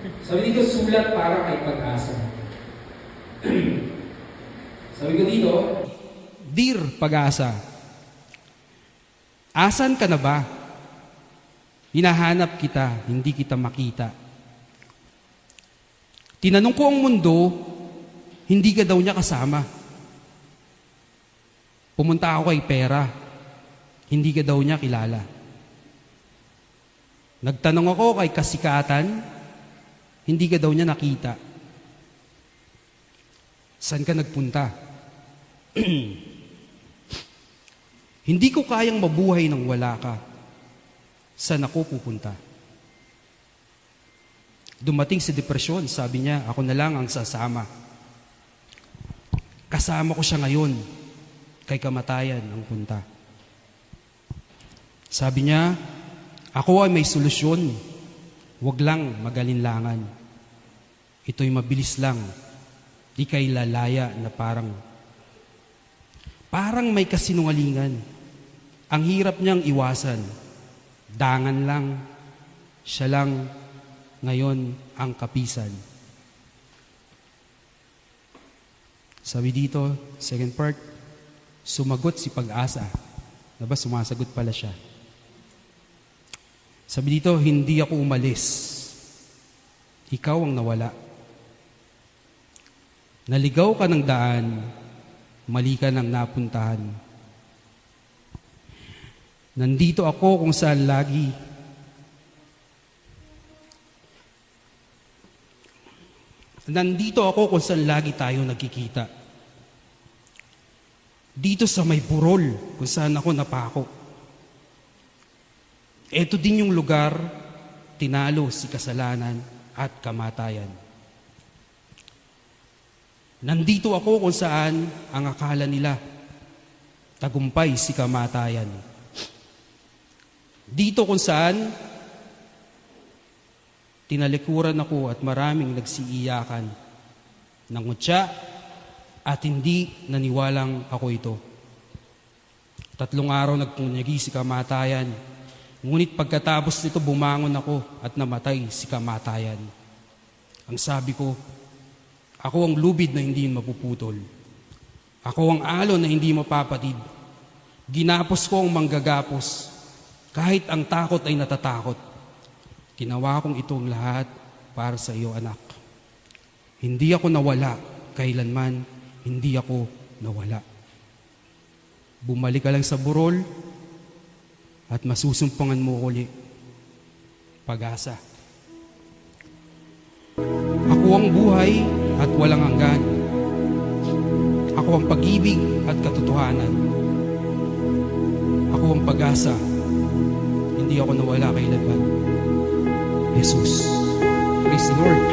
Sabi dito, sulat para kay Pag-asa. Sabi ko dito, Dear Pag-asa, asan ka na ba? Hinahanap kita, hindi kita makita. Tinanong ko ang mundo, hindi ka daw niya kasama. Pumunta ako kay Pera, hindi ka daw niya kilala. Nagtanong ako kay Kasikatan, hindi ka daw niya nakita. Saan ka nagpunta? Hindi ko kayang mabuhay nang wala ka. Saan ako pupunta? Dumating si depresyon, sabi niya, ako na lang ang sasama. Kasama ko siya ngayon, kay kamatayan ang punta. Sabi niya, ako ay may solusyon, huwag lang magalinlangan. Ito'y mabilis lang, di kay lalaya na parang may kasinungalingan. Ang hirap niyang iwasan, dangan lang, siya lang ngayon ang kapisan. Sabi dito, second part, sumagot si Pag-asa. Diba, sumasagot pala siya. Sabi dito, hindi ako umalis. Ikaw ang nawala. Naligaw ka ng daan, mali ka ng napuntahan. Nandito ako kung saan lagi. Nandito ako kung saan lagi tayo nagkikita. Dito sa may burol kung saan ako napako. Ito din yung lugar, tinalo si kasalanan at kamatayan. Nandito ako kung saan ang akala nila, tagumpay si kamatayan. Dito kung saan, tinalikuran ako at maraming nagsiiyakan, nangutya at hindi naniwalang ako ito. 3 araw nagpunyagi si kamatayan, ngunit pagkatapos nito bumangon ako at namatay si kamatayan. Ang sabi ko, ako ang lubid na hindi mapuputol. Ako ang alon na hindi mapapatid. Ginapos ko ang manggagapos, kahit ang takot ay natatakot. Ginawa kong itong lahat para sa iyo, anak. Hindi ako nawala, kailanman hindi ako nawala. Bumalik ka lang sa burol at masusumpungan mo uli. Pag-asa. Ako ang buhay at walang hanggan. Ako ang pag-ibig at katotohanan. Ako ang pag-asa. Hindi ako nawala kailanman. Jesus. Praise the Lord.